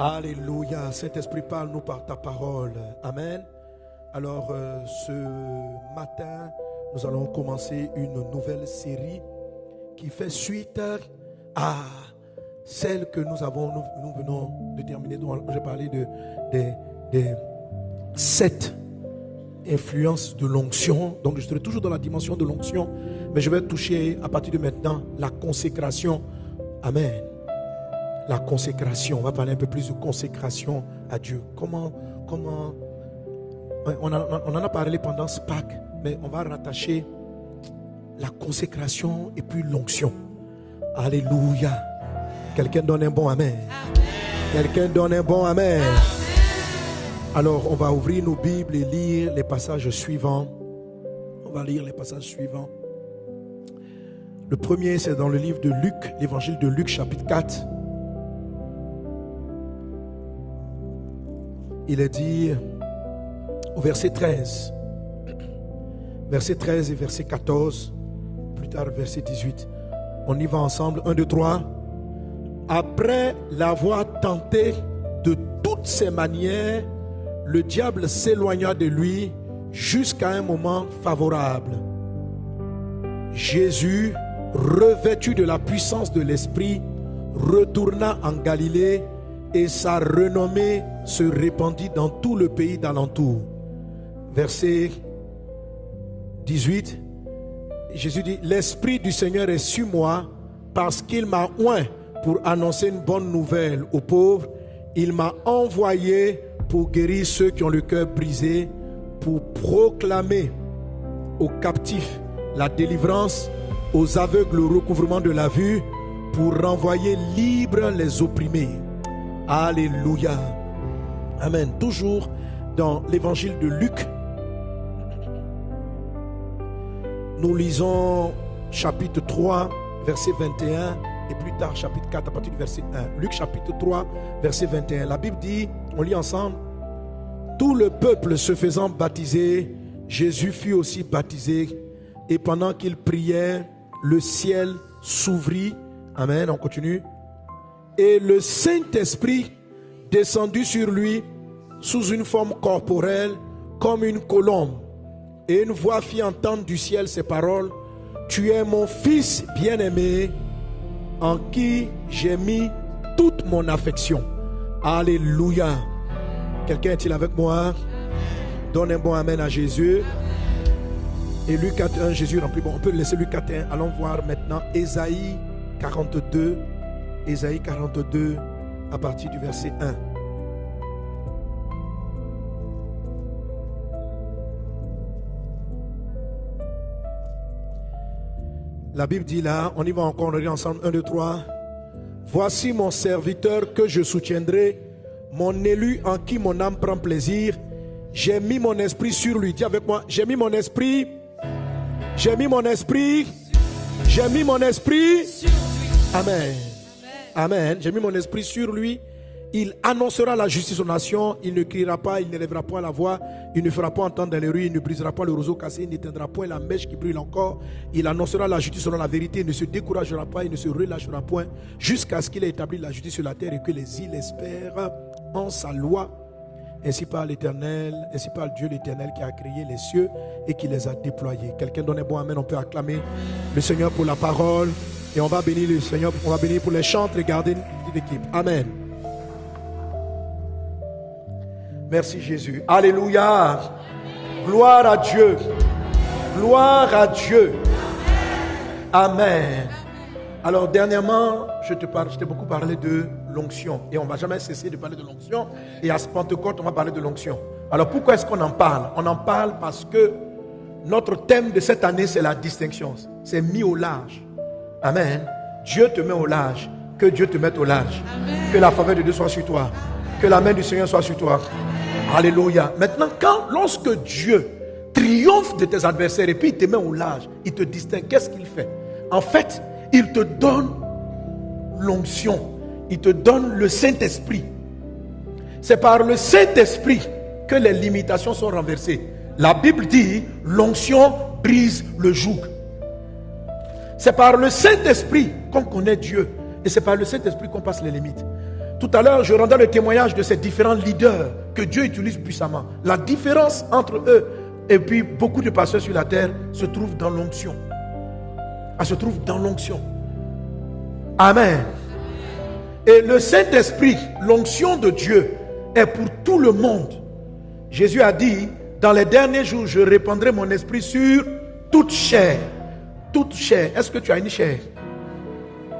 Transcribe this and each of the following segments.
Alléluia. Saint-Esprit, parle-nous par ta parole. Amen. Alors, ce matin, nous allons commencer une nouvelle série qui fait suite à celle que nous venons de terminer. Donc, j'ai parlé des 7 influences de l'onction. Donc, je serai toujours dans la dimension de l'onction, mais je vais toucher à partir de maintenant la consécration. Amen. La consécration. On va parler un peu plus de consécration à Dieu. Comment on en a parlé pendant ce Pâques, mais on va rattacher la consécration et puis l'onction. Alléluia. Quelqu'un donne un bon amen. Quelqu'un donne un bon amen. Alors, on va ouvrir nos Bibles et lire les passages suivants. On va lire les passages suivants. Le premier, c'est dans le livre de Luc, l'évangile de Luc, chapitre 4. Il est dit au verset 13. Verset 13 et verset 14. Plus tard, verset 18. On y va ensemble. 1, 2, 3. Après l'avoir tenté de toutes ses manières, le diable s'éloigna de lui jusqu'à un moment favorable. Jésus, revêtu de la puissance de l'Esprit, retourna en Galilée et sa renommée se répandit dans tout le pays d'alentour. Verset 18. Jésus dit: l'Esprit du Seigneur est sur moi parce qu'il m'a oint pour annoncer une bonne nouvelle aux pauvres. Il m'a envoyé pour guérir ceux qui ont le cœur brisé, pour proclamer aux captifs la délivrance, aux aveugles le recouvrement de la vue, pour renvoyer libres les opprimés. Alléluia. Amen. Toujours dans l'évangile de Luc, nous lisons chapitre 3, verset 21, et plus tard chapitre 4 à partir du verset 1. Luc chapitre 3, verset 21. La Bible dit, on lit ensemble: tout le peuple se faisant baptiser, Jésus fut aussi baptisé, et pendant qu'il priait, le ciel s'ouvrit. Amen, on continue. Et le Saint-Esprit descendit sur lui sous une forme corporelle comme une colombe. Et une voix fit entendre du ciel ces paroles: tu es mon fils bien-aimé, en qui j'ai mis toute mon affection. Alléluia. Quelqu'un est-il avec moi? Donne un bon amen à Jésus. Et Luc 4.1, Jésus remplit. Bon, on peut laisser Luc 4.1. Allons voir maintenant Ésaïe 42. Ésaïe 42 à partir du verset 1. La Bible dit là, on y va encore, on lit ensemble, 1, 2, 3. Voici mon serviteur que je soutiendrai, mon élu en qui mon âme prend plaisir. J'ai mis mon esprit sur lui. Dis avec moi: j'ai mis mon esprit. J'ai mis mon esprit. J'ai mis mon esprit. Amen. Amen. J'ai mis mon esprit sur lui. Il annoncera la justice aux nations. Il ne criera pas, il ne lèvera point la voix. Il ne fera pas entendre dans les rues. Il ne brisera pas le roseau cassé. Il n'éteindra point la mèche qui brûle encore. Il annoncera la justice selon la vérité. Il ne se découragera pas. Il ne se relâchera point jusqu'à ce qu'il ait établi la justice sur la terre et que les îles espèrent en sa loi. Ainsi par l'Éternel, ainsi par Dieu l'Éternel qui a créé les cieux et qui les a déployés. Quelqu'un donne un bon amen. On peut acclamer le Seigneur pour la parole. Et on va bénir le Seigneur. On va bénir pour les chants. Regardez une petite équipe. Amen. Merci Jésus. Alléluia. Gloire à Dieu. Gloire à Dieu. Amen. Alors dernièrement, je t'ai beaucoup parlé de l'onction. Et on ne va jamais cesser de parler de l'onction. Et à ce Pentecôte, on va parler de l'onction. Alors pourquoi est-ce qu'on en parle? On en parle parce que notre thème de cette année, c'est la distinction. C'est mis au large. Amen. Dieu te met au large. Que Dieu te mette au large. Amen. Que la faveur de Dieu soit sur toi. Que la main du Seigneur soit sur toi. Alléluia. Maintenant, lorsque Dieu triomphe de tes adversaires et puis il te met au large, il te distingue, qu'est-ce qu'il fait? En fait, il te donne l'onction. Il te donne le Saint-Esprit. C'est par le Saint-Esprit que les limitations sont renversées. La Bible dit, l'onction brise le joug. C'est par le Saint-Esprit qu'on connaît Dieu. Et c'est par le Saint-Esprit qu'on passe les limites. Tout à l'heure, je rendais le témoignage de ces différents leaders que Dieu utilise puissamment. La différence entre eux et puis beaucoup de pasteurs sur la terre se trouve dans l'onction. Elle se trouve dans l'onction. Amen. Et le Saint-Esprit, l'onction de Dieu, est pour tout le monde. Jésus a dit, dans les derniers jours, je répandrai mon esprit sur toute chair. Toute chair. Est-ce que tu as une chair?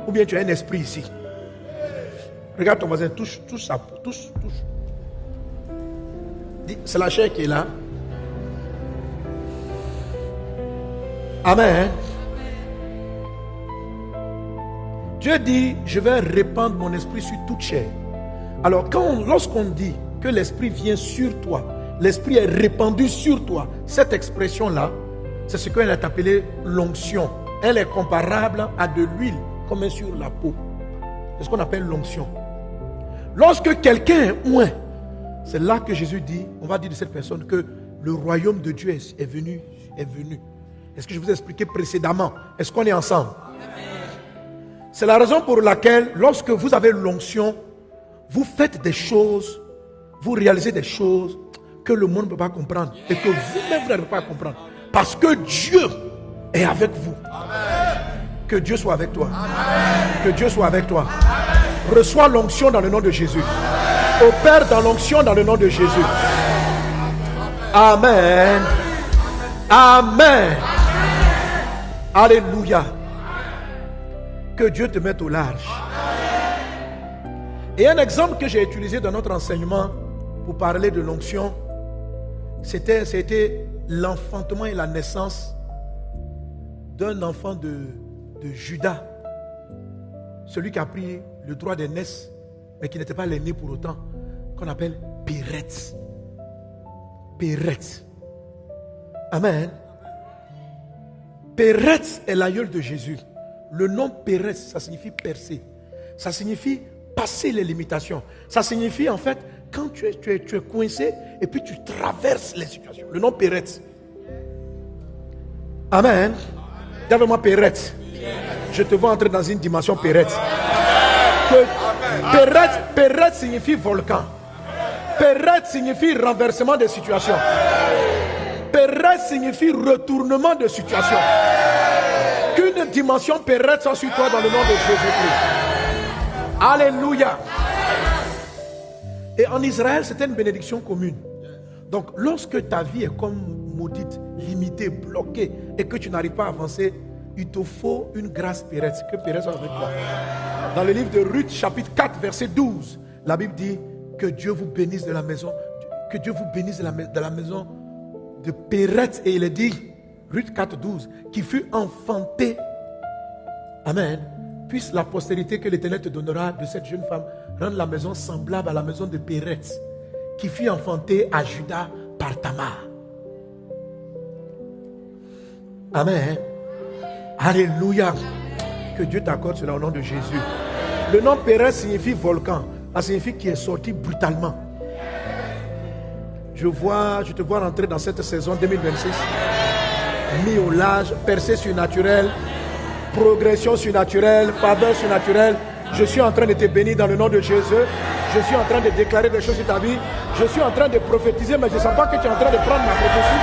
Ou bien tu as un esprit ici? Regarde ton voisin, touche ça, touche. C'est la chair qui est là. Amen. Dieu dit, je vais répandre mon esprit sur toute chair. Alors, lorsqu'on dit que l'esprit vient sur toi, l'esprit est répandu sur toi, cette expression-là, c'est ce qu'on a appelé l'onction. Elle est comparable à de l'huile qu'on met sur la peau. C'est ce qu'on appelle l'onction. Lorsque quelqu'un est oint, c'est là que Jésus dit, on va dire de cette personne que le royaume de Dieu est venu. Est-ce que je vous ai expliqué précédemment? Est-ce qu'on est ensemble? C'est la raison pour laquelle, lorsque vous avez l'onction, vous faites des choses, vous réalisez des choses que le monde ne peut pas comprendre et que vous-même vous n'arrivez pas à comprendre. Parce que Dieu est avec vous. Que Dieu soit avec toi. Que Dieu soit avec toi. Reçois l'onction dans le nom de Jésus. Opère dans l'onction dans le nom de Jésus. Amen. Amen. Alléluia. Que Dieu te mette au large. Et un exemple que j'ai utilisé dans notre enseignement pour parler de l'onction, c'était l'enfantement et la naissance d'un enfant de Judas. Celui qui a pris le droit d'aînesse, mais qui n'était pas l'aîné pour autant, qu'on appelle Péretz. Péretz. Amen. Péretz est l'aïeul de Jésus. Le nom Péretz, ça signifie percer. Ça signifie passer les limitations. Ça signifie en fait, quand tu es coincé et puis tu traverses les situations. Le nom Péretz. Amen. Dis-moi Péretz. Je te vois entrer dans une dimension Péretz. Péretz signifie volcan. Péretz signifie renversement des situations. Péretz signifie retournement de situation. Qu'une dimension Péretz soit sur toi dans le nom de Jésus-Christ. Alléluia. Et en Israël, c'était une bénédiction commune. Donc, lorsque ta vie est comme maudite, limitée, bloquée, et que tu n'arrives pas à avancer, il te faut une grâce Péretz. Que Péretz soit avec toi. Dans le livre de Ruth, chapitre 4, verset 12, la Bible dit que Dieu vous bénisse de la maison, que Dieu vous bénisse de la maison de Péretz. Et il est dit, Ruth 4, 12, qui fut enfanté. Amen. Puisse la postérité que l'Éternel te donnera de cette jeune femme rendre la maison semblable à la maison de Péretz, qui fut enfantée à Juda par Tamar. Amen. Alléluia. Que Dieu t'accorde cela au nom de Jésus. Le nom Péretz signifie volcan. Ça signifie qu'il est sorti brutalement. Je te vois rentrer dans cette saison 2026. Mis au large, percée surnaturelle, progression surnaturelle, faveur surnaturelle. Je suis en train de te bénir dans le nom de Jésus. Je suis en train de déclarer des choses sur ta vie. Je suis en train de prophétiser, mais je ne sens pas que tu es en train de prendre ma prophétie.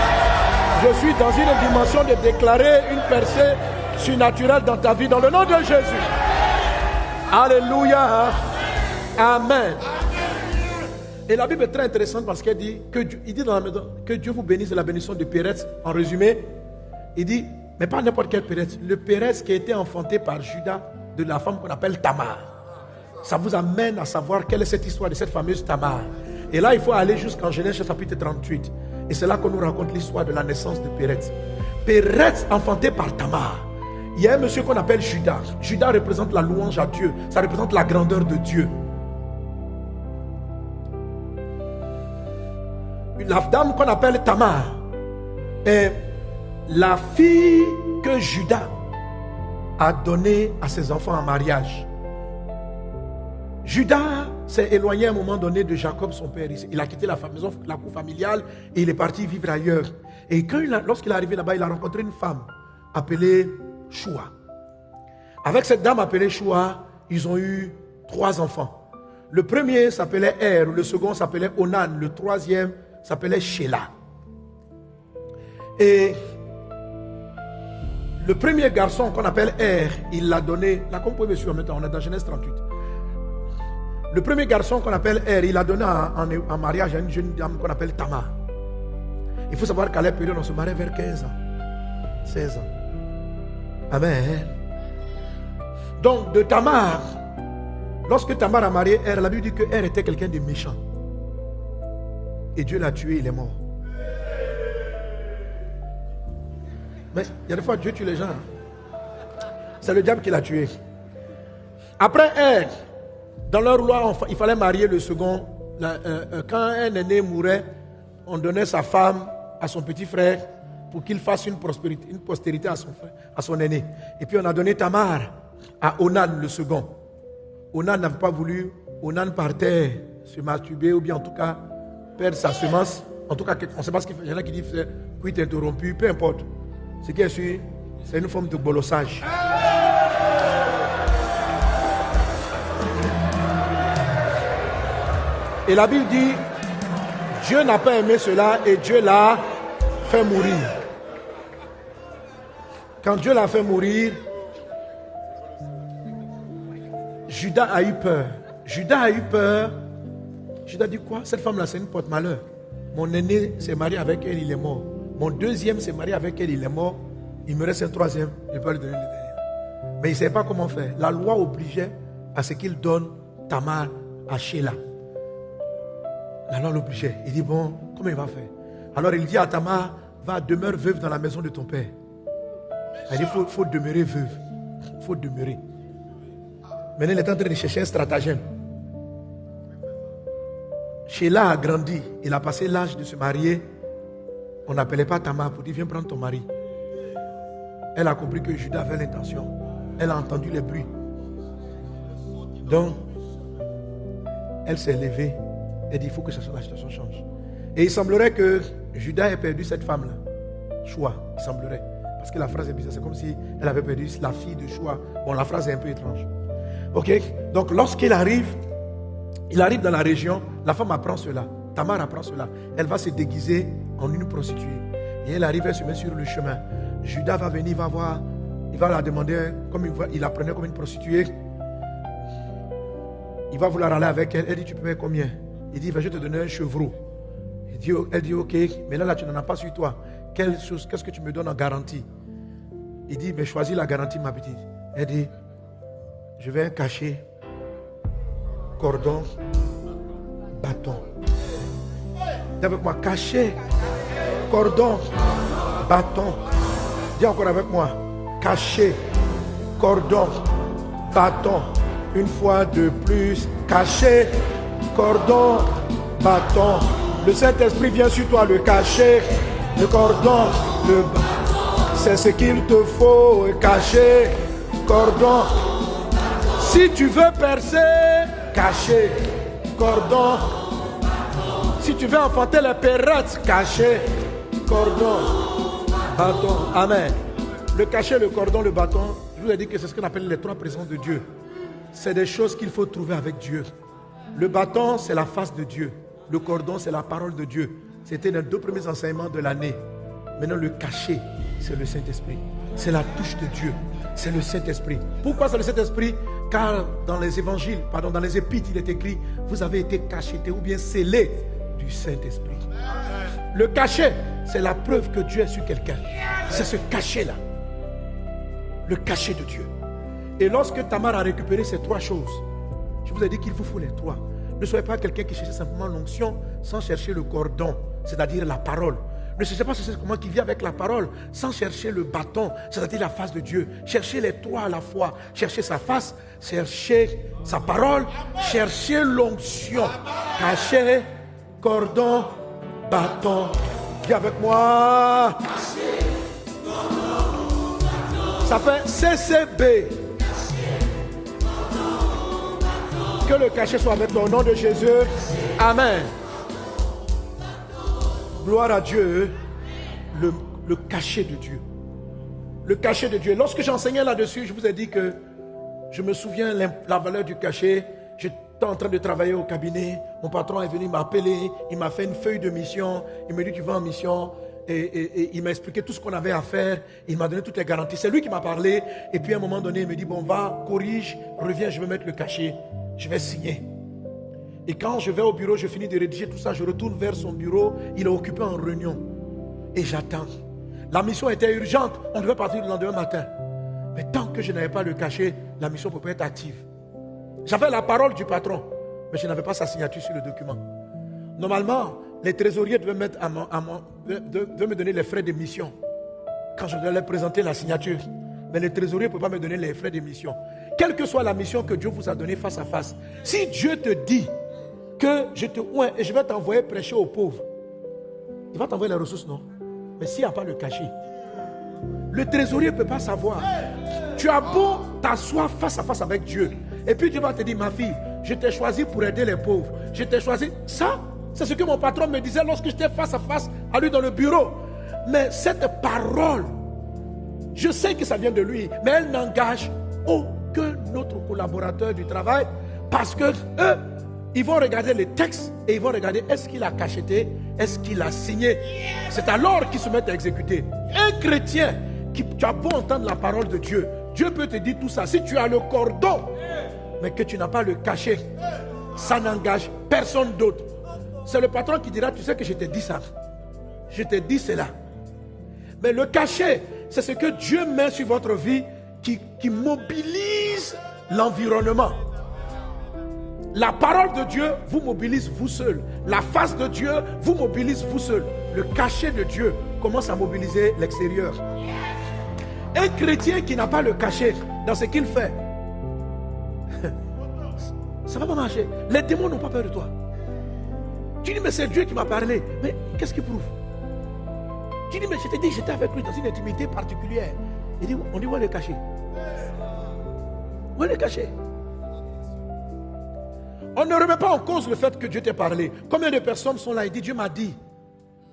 Je suis dans une dimension de déclarer une percée surnaturelle dans ta vie, dans le nom de Jésus. Alléluia. Amen. Et la Bible est très intéressante parce qu'elle dit que Dieu vous bénisse de la bénédiction de Péretz. En résumé, il dit, mais pas n'importe quel Péretz. Le Péretz qui a été enfanté par Judas, de la femme qu'on appelle Tamar. Ça vous amène à savoir quelle est cette histoire de cette fameuse Tamar. Et là, il faut aller jusqu'en Genèse chapitre 38. Et c'est là qu'on nous raconte l'histoire de la naissance de Péretz. Péretz enfanté par Tamar. Il y a un monsieur qu'on appelle Judas. Judas représente la louange à Dieu. Ça représente la grandeur de Dieu. La dame qu'on appelle Tamar est la fille que Judas a donnée à ses enfants en mariage. Judas s'est éloigné à un moment donné de Jacob, son père. Il a quitté la maison, la cour familiale, et il est parti vivre ailleurs. Et lorsqu'il est arrivé là-bas, il a rencontré une femme appelée Shua. Avec cette dame appelée Shua, ils ont eu 3 enfants. Le premier s'appelait Er, le second s'appelait Onan, le troisième s'appelait Sheila. Et le premier garçon qu'on appelle Er, il l'a donné, là comme vous pouvez me suivre maintenant, on est dans Genèse 38. Le premier garçon qu'on appelle Er, il a donné en mariage à une jeune dame qu'on appelle Tamar. Il faut savoir qu'à l'époque, on se mariait vers 15 ans, 16 ans. Amen. Donc de Tamar, lorsque Tamar a marié Er, la Bible dit que Er était quelqu'un de méchant. Et Dieu l'a tué, il est mort. Mais il y a des fois Dieu tue les gens. C'est le diable qui l'a tué. Après Er, dans leur loi, il fallait marier le second. Quand un aîné mourait, on donnait sa femme à son petit frère pour qu'il fasse une postérité à son aîné. Et puis on a donné Tamar à Onan, le second. Onan n'avait pas voulu. Onan partait se masturber ou bien en tout cas perdre sa semence. En tout cas, on ne sait pas ce qu'il fait. Il y en a qui disent cuite interrompu, peu importe. Ce qui est sûr, c'est une forme de bolossage. Et la Bible dit, Dieu n'a pas aimé cela et Dieu l'a fait mourir. Quand Dieu l'a fait mourir, Judas a eu peur. Judas a eu peur. Judas dit quoi? Cette femme-là, c'est une porte-malheur. Mon aîné s'est marié avec elle, il est mort. Mon deuxième s'est marié avec elle, il est mort. Il me reste un troisième, je ne peux pas lui donner le dernier. Mais il ne savait pas comment faire. La loi obligeait à ce qu'il donne Tamar à Sheila. La loi l'obligeait. Il dit, bon, comment il va faire? Alors il dit à Tamar, va, demeure veuve dans la maison de ton père. Il dit, il faut demeurer veuve. Il faut demeurer. Maintenant, il est en train de chercher un stratagème. Sheila a grandi. Il a passé l'âge de se marier. On n'appelait pas Tamar pour dire, viens prendre ton mari. Elle a compris que Judas avait l'intention. Elle a entendu les bruits. Donc, elle s'est levée. Elle dit, il faut que la situation change. Et il semblerait que Judas ait perdu cette femme-là. Choix, il semblerait. Parce que la phrase est bizarre. C'est comme si elle avait perdu la fille de Choix. Bon, la phrase est un peu étrange. Ok? Donc, lorsqu'il arrive, dans la région, la femme apprend cela. Tamar apprend cela. Elle va se déguiser en une prostituée. Et elle arrive, elle se met sur le chemin. Judas va venir, va voir. Il va la demander, comme il la prenait comme une prostituée. Il va vouloir aller avec elle. Elle dit, tu peux payer combien? Il dit, je vais te donner un chevreau. Elle dit, ok, mais là, tu n'en as pas sur toi. Qu'est-ce que tu me donnes en garantie? Il dit, mais choisis la garantie, ma petite. Elle dit, je vais un cachet, cordon, bâton. Dis avec moi, cachet, cordon, bâton. Dis encore avec moi, cachet, cordon, bâton. Une fois de plus, cachet, cordon, bâton. Le Saint-Esprit vient sur toi, le cachet, le cordon, le bâton. C'est ce qu'il te faut, cachet, cordon. Si tu veux percer, cachet, cordon. Si tu veux enfanter les perrettes, cachet, cordon, bâton. Amen. Le cachet, le cordon, le bâton, je vous ai dit que c'est ce qu'on appelle les trois présences de Dieu. C'est des choses qu'il faut trouver avec Dieu. Le bâton, c'est la face de Dieu. Le cordon, c'est la parole de Dieu. C'était les 2 premiers enseignements de l'année. Maintenant, le cachet, c'est le Saint-Esprit. C'est la touche de Dieu. C'est le Saint-Esprit. Pourquoi c'est le Saint-Esprit? Car dans les évangiles, dans les épîtres, il est écrit, vous avez été cachetés ou bien scellés du Saint-Esprit. Le cachet, c'est la preuve que Dieu est sur quelqu'un. C'est ce cachet-là. Le cachet de Dieu. Et lorsque Tamar a récupéré ces 3 choses, je vous ai dit qu'il vous faut les 3. Ne soyez pas quelqu'un qui cherche simplement l'onction sans chercher le cordon, c'est-à-dire la parole. Ne cherchez pas comment qui vit avec la parole sans chercher le bâton, c'est-à-dire la face de Dieu. Cherchez les 3 à la fois. Cherchez sa face, cherchez sa parole, cherchez l'onction. Cachet, cordon, bâton. Dis avec moi. Ça fait CCB. Que le cachet soit avec toi au nom de Jésus. Amen. Gloire à Dieu. Le cachet de Dieu. Le cachet de Dieu. Lorsque j'enseignais là-dessus, je vous ai dit que je me souviens la valeur du cachet. en train de travailler au cabinet. Mon patron est venu m'appeler. Il m'a fait une feuille de mission. Il me dit, tu vas en mission. Et il m'a expliqué tout ce qu'on avait à faire. Il m'a donné toutes les garanties. C'est lui qui m'a parlé. Et puis à un moment donné, il me dit, bon, va, corrige, reviens, je vais mettre le cachet. Je vais signer. Et quand je vais au bureau, je finis de rédiger tout ça. Je retourne vers son bureau. Il est occupé en réunion. Et j'attends. La mission était urgente. On devait partir le lendemain matin. Mais tant que je n'avais pas le cachet, la mission ne pouvait pas être active. J'avais la parole du patron, mais je n'avais pas sa signature sur le document. Normalement, les trésoriers devaient me donner les frais de mission quand je devais leur présenter la signature. Mais les trésoriers ne peuvent pas me donner les frais de mission. Quelle que soit la mission que Dieu vous a donnée face à face, si Dieu te dit que je te oins et je vais t'envoyer prêcher aux pauvres, il va t'envoyer les ressources, non? Mais s'il n'y a pas le cachet, le trésorier ne peut pas savoir. Tu as beau t'asseoir face à face avec Dieu. Et puis Dieu va te dire, ma fille, je t'ai choisi pour aider les pauvres. Je t'ai choisi. Ça, c'est ce que mon patron me disait lorsque j'étais face à face à lui dans le bureau. Mais cette parole, je sais que ça vient de lui, mais elle n'engage aucun autre collaborateur du travail parce que eux, ils vont regarder les textes et ils vont regarder est-ce qu'il a cacheté, est-ce qu'il a signé. C'est alors qu'ils se mettent à exécuter. Un chrétien, tu as beau entendre la parole de Dieu, Dieu peut te dire tout ça. Si tu as le cordon, mais que tu n'as pas le cachet, ça n'engage personne d'autre. C'est le patron qui dira, tu sais que je t'ai dit ça. Je t'ai dit cela. Mais le cachet, c'est ce que Dieu met sur votre vie qui mobilise l'environnement. La parole de Dieu vous mobilise vous seul. La face de Dieu vous mobilise vous seul. Le cachet de Dieu commence à mobiliser l'extérieur. Un chrétien qui n'a pas le cachet dans ce qu'il fait, ça ne va pas marcher. Les démons n'ont pas peur de toi. Tu dis, mais c'est Dieu qui m'a parlé. Mais qu'est-ce qu'il prouve? Tu dis, mais je t'ai dit, j'étais avec lui dans une intimité particulière. Il dit, on dit, où est le cachet? Où est le cachet? On ne remet pas en cause le fait que Dieu t'ait parlé. Combien de personnes sont là et disent, Dieu m'a dit.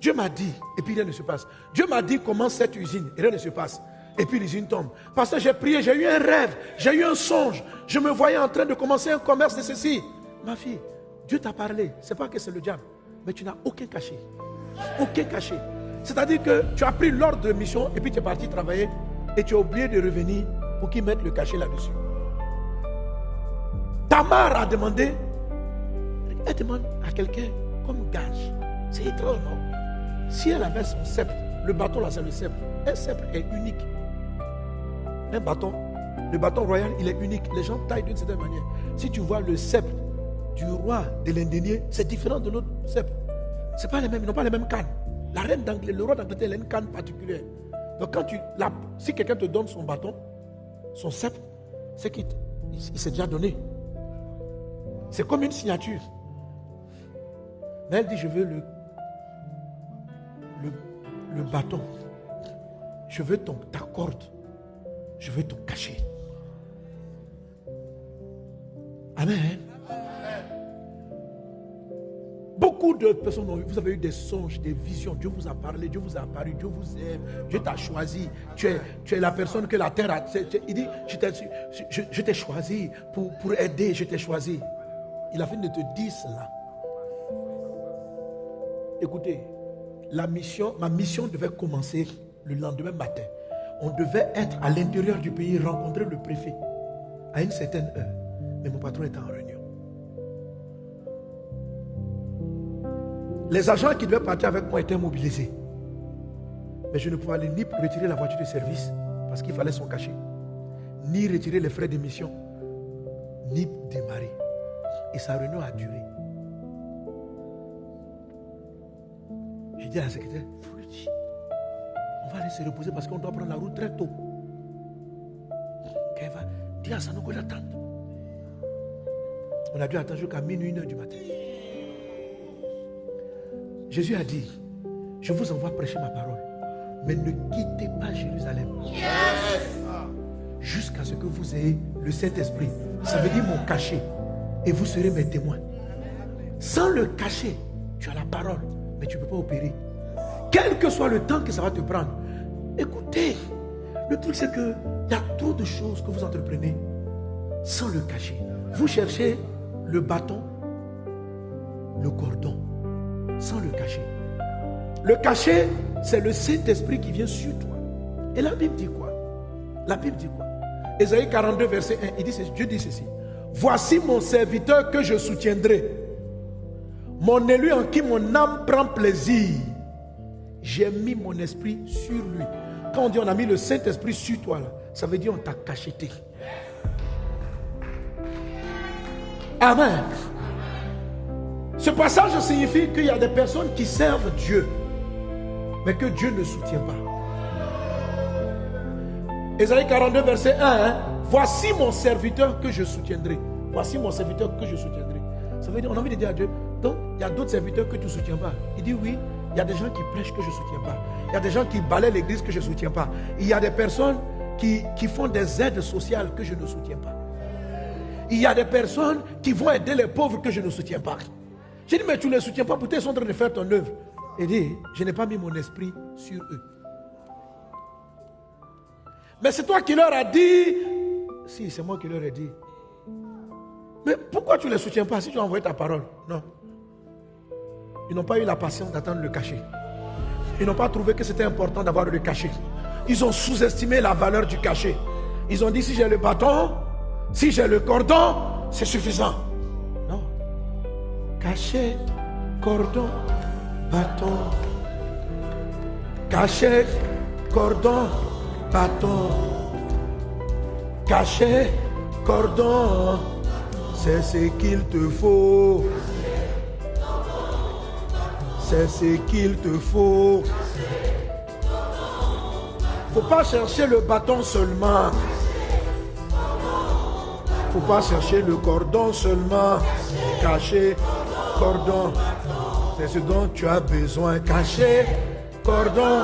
Dieu m'a dit. Et puis rien ne se passe. Dieu m'a dit, commence cette usine. Et rien ne se passe. Et puis l'usine tombe. Parce que j'ai prié, j'ai eu un rêve, j'ai eu un songe. Je me voyais en train de commencer un commerce de ceci. Ma fille, Dieu t'a parlé. Ce n'est pas que c'est le diable. Mais tu n'as aucun cachet. Aucun cachet. C'est-à-dire que tu as pris l'ordre de mission et puis tu es parti travailler et tu as oublié de revenir pour qu'ils mettent le cachet là-dessus. Tamar a demandé, elle demande à quelqu'un comme gage. C'est étrange, non? Si elle avait son sceptre, le bâton là c'est le sceptre. Un sceptre est unique. Un bâton, le bâton royal, il est unique. Les gens taillent d'une certaine manière. Si tu vois le sceptre du roi de l'Indénier, c'est différent de l'autre sceptre. C'est pas les mêmes, ils n'ont pas les mêmes cannes. La reine d'Angleterre, le roi d'Angleterre, il a une canne particulière. Donc quand si quelqu'un te donne son bâton, son sceptre, c'est qu'il s'est déjà donné. C'est comme une signature. Mais elle dit, je veux le bâton. Je veux ta corde. Je veux ton cachet. Amen. Beaucoup de personnes ont eu, vous avez eu des songes, des visions. Dieu vous a parlé, Dieu vous a apparu, Dieu vous aime, Dieu t'a choisi. Tu es la personne que la terre a. Il dit, je t'ai choisi pour aider, je t'ai choisi. Il a fini de te dire cela. Écoutez, ma mission devait commencer le lendemain matin. On devait être à l'intérieur du pays, rencontrer le préfet à une certaine heure. Mais mon patron était en réunion. Les agents qui devaient partir avec moi étaient mobilisés. Mais je ne pouvais aller ni retirer la voiture de service parce qu'il fallait son cachet, ni retirer les frais d'émission, ni démarrer. Et sa réunion a duré. J'ai dit à la secrétaire, on va aller se reposer parce qu'on doit prendre la route très tôt. Quand elle va dire à Sanogo d'attendre. On a dû attendre jusqu'à minuit, 1h du matin. Jésus a dit, je vous envoie prêcher ma parole, mais ne quittez pas Jérusalem. Jusqu'à ce que vous ayez le Saint-Esprit. Ça veut dire mon cachet. Et vous serez mes témoins. Sans le cachet, tu as la parole, mais tu ne peux pas opérer. Quel que soit le temps que ça va te prendre. Écoutez, le truc c'est qu'il y a trop de choses que vous entreprenez sans le cachet. Vous cherchez le bâton, le cordon, sans le cacher. Le cacher, c'est le Saint-Esprit qui vient sur toi. Et la Bible dit quoi? La Bible dit quoi? Ésaïe 42, verset 1, Dieu dit ceci. Voici mon serviteur que je soutiendrai, mon élu en qui mon âme prend plaisir. J'ai mis mon esprit sur lui. Quand on dit on a mis le Saint-Esprit sur toi, là, ça veut dire on t'a cacheté. Amen. Ce passage signifie qu'il y a des personnes qui servent Dieu, mais que Dieu ne soutient pas. Ésaïe 42, verset 1, voici mon serviteur que je soutiendrai. Voici mon serviteur que je soutiendrai. Ça veut dire, on a envie de dire à Dieu, donc il y a d'autres serviteurs que tu ne soutiens pas. Il dit oui, il y a des gens qui prêchent que je ne soutiens pas. Il y a des gens qui balaient l'église que je ne soutiens pas. Il y a des personnes qui font des aides sociales que je ne soutiens pas. Il y a des personnes qui vont aider les pauvres que je ne soutiens pas. J'ai dit, mais tu ne les soutiens pas, pourtant ils sont en train de faire ton œuvre. Il dit, je n'ai pas mis mon esprit sur eux. Mais c'est toi qui leur as dit. Si, c'est moi qui leur ai dit. Mais pourquoi tu ne les soutiens pas si tu as envoyé ta parole? Non. Ils n'ont pas eu la patience d'attendre le cachet. Ils n'ont pas trouvé que c'était important d'avoir le cachet. Ils ont sous-estimé la valeur du cachet. Ils ont dit, si j'ai le bâton, si j'ai le cordon, c'est suffisant. Non. Cachet, cordon, bâton. Cachet, cordon, bâton. Cachet, cordon, c'est ce qu'il te faut. C'est ce qu'il te faut. Faut pas chercher le bâton seulement. Faut pas chercher le cordon seulement. Cachet, cordon, c'est ce dont tu as besoin. Cachet, cordon,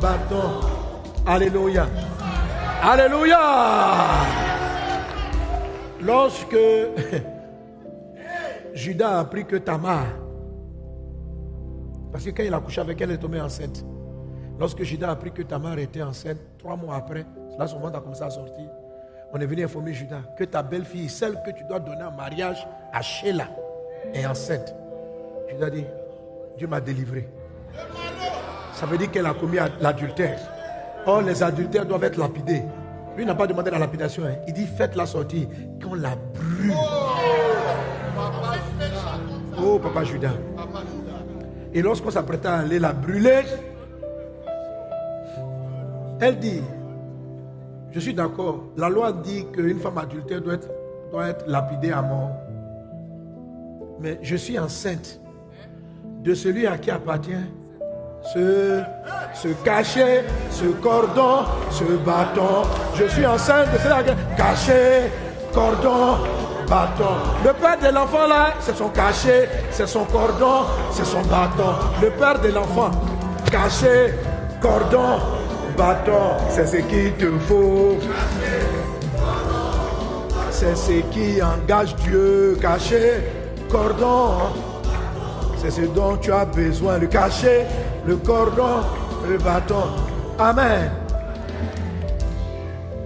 bâton. Alléluia. Alléluia. Lorsque Judas a appris que Tamar, parce que quand il a couché avec elle, elle est tombée enceinte. Lorsque Judas a appris que Tamar était enceinte, 3 mois après, là son ventre a commencé à sortir. On est venu informer Judas que ta belle-fille, celle que tu dois donner en mariage à Sheila, est enceinte. Judas dit, Dieu m'a délivré. Ça veut dire qu'elle a commis l'adultère. Or, les adultères doivent être lapidés. Lui n'a pas demandé la lapidation. Il dit, faites-la sortir, qu'on la brûle. Oh, papa Judas. Et lorsqu'on s'apprêtait à aller la brûler, elle dit, je suis d'accord, la loi dit qu'une femme adultère doit être lapidée à mort. Mais je suis enceinte de celui à qui appartient ce cachet, ce cordon, ce bâton. Je suis enceinte de celui à qui cachet, cordon, bâton. Le père de l'enfant là, c'est son cachet, c'est son cordon, c'est son bâton. Le père de l'enfant, cachet, cordon, bâton, c'est ce qu'il te faut. C'est ce qui engage Dieu. Cachet, cordon, c'est ce dont tu as besoin. Le cachet, le cordon, le bâton. Amen.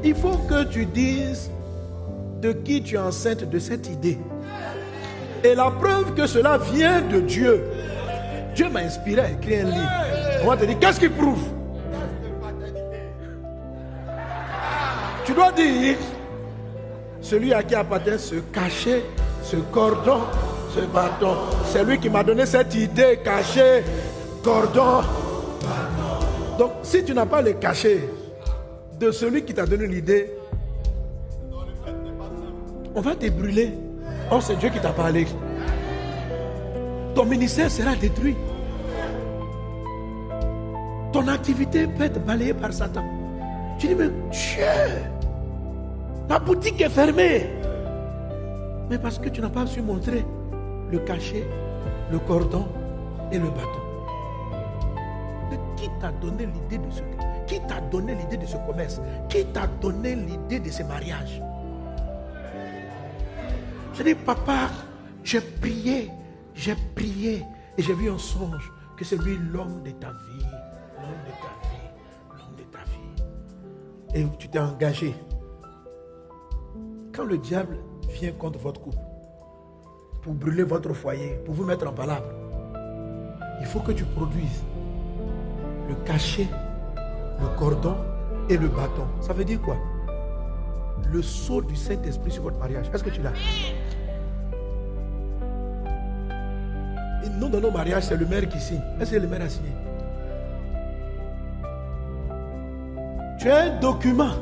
Il faut que tu dises de qui tu es enceinte de cette idée. Et la preuve que cela vient de Dieu. Dieu m'a inspiré à écrire un livre. On va te dire, qu'est-ce qui prouve? Tu dois dire, celui à qui appartient ce cachet, ce cordon, ce bâton. C'est lui qui m'a donné cette idée, cachet, cordon. Donc, si tu n'as pas le cachet de celui qui t'a donné l'idée, on va te brûler. Or, c'est Dieu qui t'a parlé. Ton ministère sera détruit. Ton activité peut être balayée par Satan. Tu dis, mais Dieu, ma boutique est fermée. Mais parce que tu n'as pas su montrer le cachet, le cordon et le bâton. Mais qui t'a donné l'idée de ce Qui t'a donné l'idée de ce commerce? Qui t'a donné l'idée de ce mariage? Je dis, papa, j'ai prié et j'ai vu un songe que c'est lui l'homme de ta vie, l'homme de ta vie, l'homme de ta vie. Et tu t'es engagé. Quand le diable vient contre votre couple, pour brûler votre foyer, pour vous mettre en palabre. Il faut que tu produises le cachet, le cordon et le bâton. Ça veut dire quoi? Le sceau du Saint-Esprit sur votre mariage. Est-ce que tu l'as? Et nous, dans nos mariages, c'est le maire qui signe. Est-ce que le maire a signé? Tu as un document,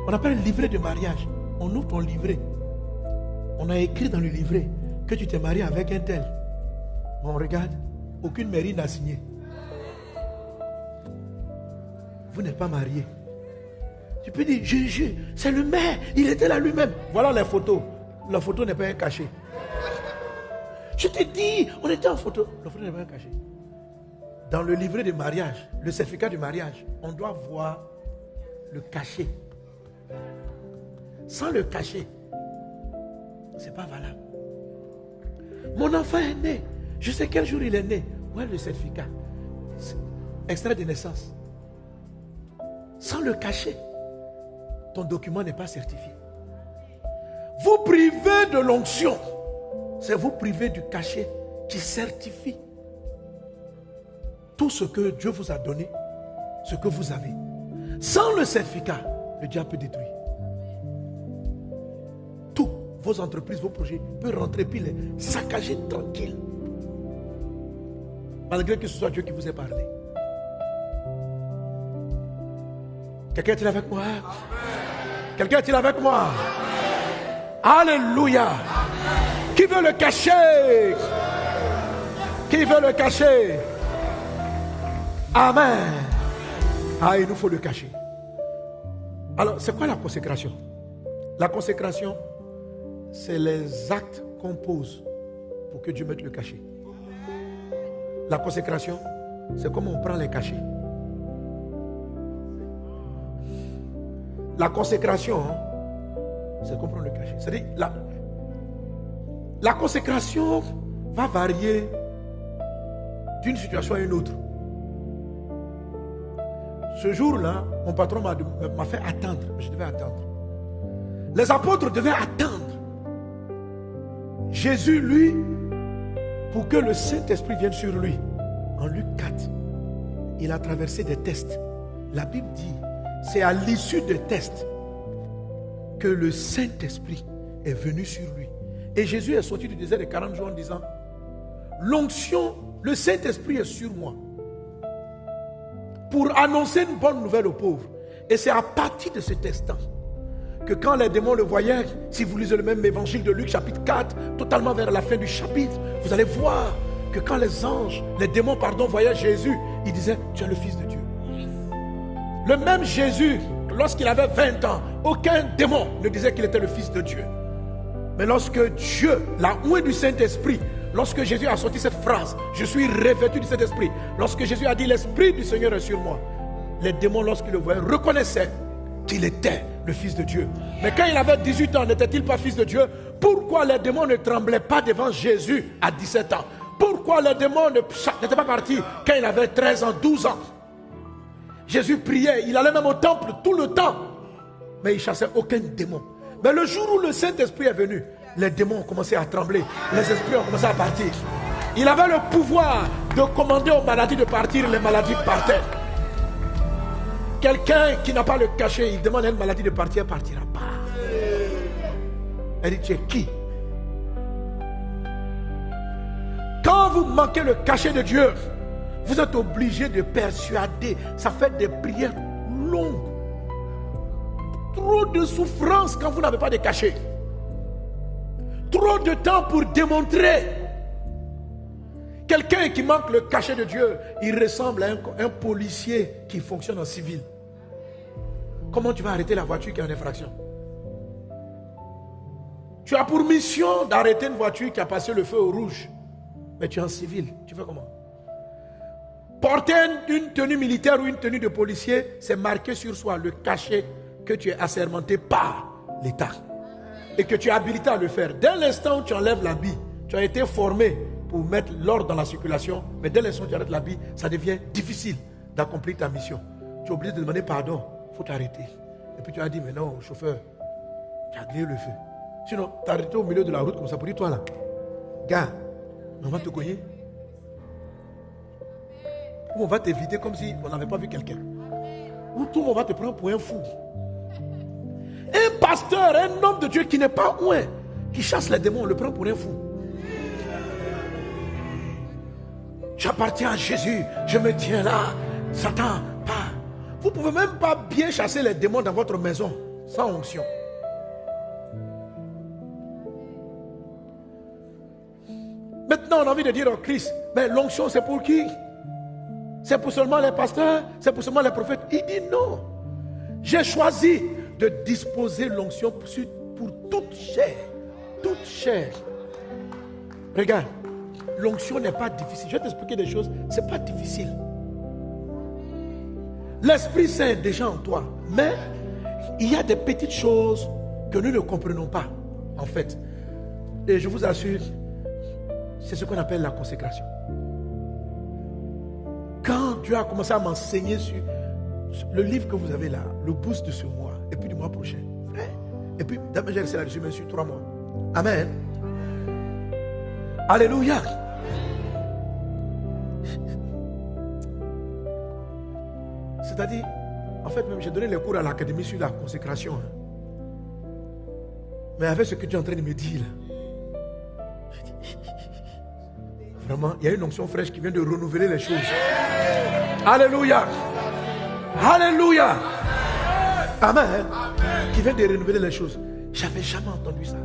on appelle un livret de mariage. On ouvre ton livret. On a écrit dans le livret que tu t'es marié avec un tel. On regarde, aucune mairie n'a signé. Vous n'êtes pas marié. Tu peux dire, c'est le maire, il était là lui-même. Voilà les photos. La photo n'est pas un cachet. Je te dis, on était en photo. La photo n'est pas un cachet. Dans le livret de mariage, le certificat de mariage, on doit voir le cachet. Sans le cachet, ce n'est pas valable. Mon enfant est né. Je sais quel jour il est né. Où est le certificat? Extrait de naissance. Sans le cachet, ton document n'est pas certifié. Vous privez de l'onction. C'est vous priver du cachet qui certifie tout ce que Dieu vous a donné, ce que vous avez. Sans le certificat, le diable peut détruire. Tout, vos entreprises, vos projets, peuvent rentrer puis les saccager tranquille. Malgré que ce soit Dieu qui vous ait parlé. Quelqu'un est-il avec moi? Amen. Quelqu'un est-il avec moi? Amen. Alléluia. Amen. Qui veut le cacher? Qui veut le cacher? Amen. Ah, il nous faut le cacher. Alors, c'est quoi la consécration? La consécration, c'est les actes qu'on pose pour que Dieu mette le cachet. La consécration, c'est comment on prend les cachets. La consécration, c'est comprendre le cachet. C'est-à-dire, la consécration va varier d'une situation à une autre. Ce jour-là, mon patron m'a fait attendre. Je devais attendre. Les apôtres devaient attendre. Jésus, lui, pour que le Saint-Esprit vienne sur lui. En Luc 4, il a traversé des tests. La Bible dit, c'est à l'issue des tests que le Saint-Esprit est venu sur lui. Et Jésus est sorti du désert de 40 jours en disant, l'onction, le Saint-Esprit est sur moi pour annoncer une bonne nouvelle aux pauvres. Et c'est à partir de cet instant que quand les démons le voyaient, si vous lisez le même évangile de Luc chapitre 4, totalement vers la fin du chapitre, vous allez voir que quand les démons voyaient Jésus, ils disaient, tu es le Fils de Dieu. Le même Jésus, lorsqu'il avait 20 ans, aucun démon ne disait qu'il était le Fils de Dieu. Mais lorsque Dieu, la ouïe du Saint-Esprit, lorsque Jésus a sorti cette phrase, je suis revêtu du Saint-Esprit, lorsque Jésus a dit, l'Esprit du Seigneur est sur moi, les démons, lorsqu'ils le voyaient, reconnaissaient qu'il était le Fils de Dieu. Mais quand il avait 18 ans, n'était-il pas Fils de Dieu? Pourquoi les démons ne tremblaient pas devant Jésus à 17 ans? Pourquoi les démons n'étaient pas partis quand il avait 13 ans, 12 ans? Jésus priait, il allait même au temple tout le temps, mais il ne chassait aucun démon. Mais le jour où le Saint-Esprit est venu, les démons ont commencé à trembler, les esprits ont commencé à partir. Il avait le pouvoir de commander aux maladies de partir, les maladies partaient. Quelqu'un qui n'a pas le cachet, il demande à une maladie de partir, elle ne partira pas. Elle dit, tu es qui? Quand vous manquez le cachet de Dieu, vous êtes obligé de persuader. Ça fait des prières longues. Trop de souffrance quand vous n'avez pas de cachet. Trop de temps pour démontrer. Quelqu'un qui manque le cachet de Dieu, il ressemble à un policier qui fonctionne en civil. Comment tu vas arrêter la voiture qui est en infraction? Tu as pour mission d'arrêter une voiture qui a passé le feu au rouge. Mais tu es en civil. Tu fais comment? Porter une tenue militaire ou une tenue de policier, c'est marqué sur soi le cachet que tu es assermenté par l'État. Et que tu es habilité à le faire. Dès l'instant où tu enlèves l'habit, tu as été formé pour mettre l'ordre dans la circulation. Mais dès l'instant où tu arrêtes l'habit, ça devient difficile d'accomplir ta mission. Tu es obligé de demander pardon. Il faut t'arrêter. Et puis tu as dit, mais non, chauffeur, tu as grillé le feu. Sinon, tu as arrêté au milieu de la route comme ça pour dire, toi là, Gars, on va te cogner. Ou on va t'éviter comme si on n'avait pas vu quelqu'un. Ou tout le monde va te prendre pour un fou. Un pasteur, un homme de Dieu qui n'est pas loin, qui chasse les démons, on le prend pour un fou. J'appartiens à Jésus, je me tiens là. Satan, pas. Vous ne pouvez même pas bien chasser les démons dans votre maison sans onction. Maintenant, on a envie de dire au Christ, mais l'onction c'est pour qui? C'est pour seulement les pasteurs? C'est pour seulement les prophètes? Il dit non. J'ai choisi de disposer l'onction pour toute chair. Toute chair. Regarde, l'onction n'est pas difficile. Je vais t'expliquer des choses. Ce n'est pas difficile. L'Esprit Saint est déjà en toi. Mais il y a des petites choses que nous ne comprenons pas, en fait. Et je vous assure, c'est ce qu'on appelle la consécration. Quand Dieu a commencé à m'enseigner sur le livre que vous avez là, le boost de ce mois, et puis du mois prochain, et puis d'abord j'ai resté là-dessus, mais sur 3 mois. Amen. Alléluia. C'est-à-dire, en fait, même j'ai donné les cours à l'académie sur la consécration. Mais avec ce que tu es en train de me dire là, vraiment, il y a une onction fraîche qui vient de renouveler les choses. Alléluia. Alléluia. Amen. Qui vient de renouveler les choses. J'avais jamais entendu ça.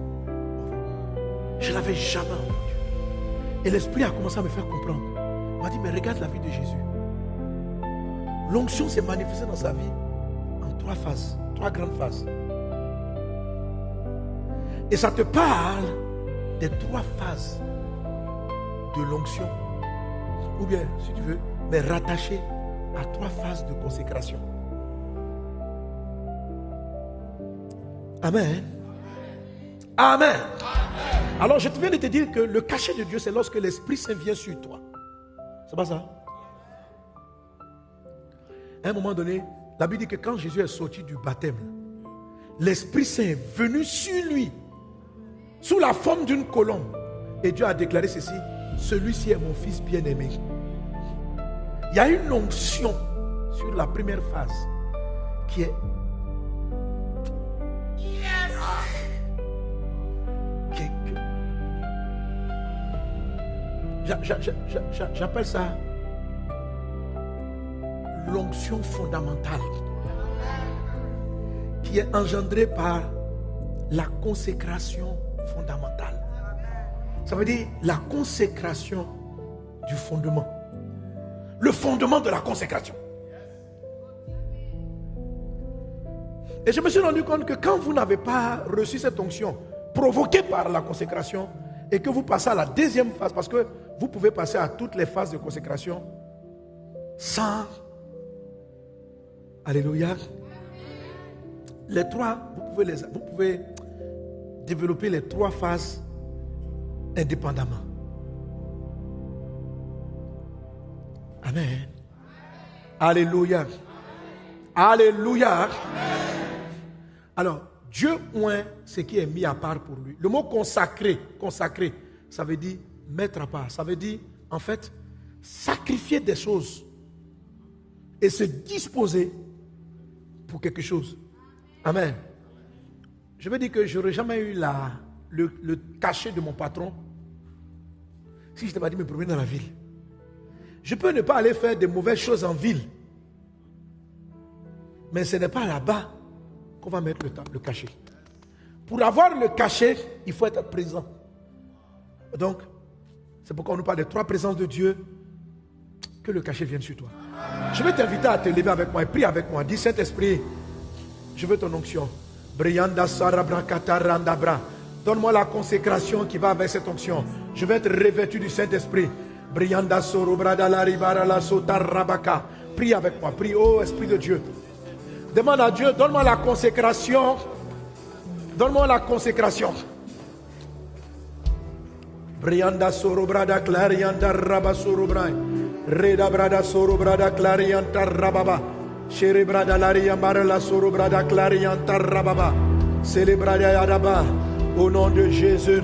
Je ne l'avais jamais entendu. Et l'Esprit a commencé à me faire comprendre. Il m'a dit, mais regarde la vie de Jésus. L'onction s'est manifestée dans sa vie en 3 phases, 3 grandes phases. Et ça te parle des 3 phases de l'onction. Ou bien, si tu veux, mais rattaché à 3 phases de consécration. Amen. Amen. Alors, je viens de te dire que le cachet de Dieu, c'est lorsque l'Esprit Saint vient sur toi. C'est pas ça? À un moment donné, la Bible dit que quand Jésus est sorti du baptême, l'Esprit Saint est venu sur lui, sous la forme d'une colombe. Et Dieu a déclaré ceci: celui-ci est mon fils bien-aimé. Il y a une onction sur la première phase qui est j'appelle ça l'onction fondamentale, qui est engendrée par la consécration fondamentale. Ça veut dire la consécration du fondement. Le fondement de la consécration. Et je me suis rendu compte que quand vous n'avez pas reçu cette onction provoquée par la consécration et que vous passez à la deuxième phase, parce que vous pouvez passer à toutes les phases de consécration sans... Alléluia. Les 3, vous pouvez développer les 3 phases indépendamment. Amen. Alléluia. Alléluia. Alors, Dieu oint ce qui est mis à part pour lui. Le mot consacré, ça veut dire mettre à part. Ça veut dire, en fait, sacrifier des choses et se disposer pour quelque chose. Amen. Je veux dire que je n'aurais jamais eu le cachet de mon patron si je ne t'avais pas dit de me promener dans la ville. Je peux ne pas aller faire de mauvaises choses en ville, mais ce n'est pas là-bas qu'on va mettre le cachet. Pour avoir le cachet, il faut être présent. Donc, c'est pourquoi on nous parle des 3 présences de Dieu. Que le cachet vienne sur toi. Je vais t'inviter à te lever avec moi et prie avec moi. Dis: Saint-Esprit, je veux ton onction. Donne-moi la consécration qui va avec cette onction. Je vais être revêtu du Saint-Esprit. Prie avec moi. Prie, oh Esprit de Dieu. Demande à Dieu: donne-moi la consécration. Donne-moi la consécration. Brianda soro brada clarianda raba soro brai. Reda brada soro brada clarianta rababa. Chere brada laria marla soro brada clarianta rababa. Célébrada yadaba. Au nom de Jésus.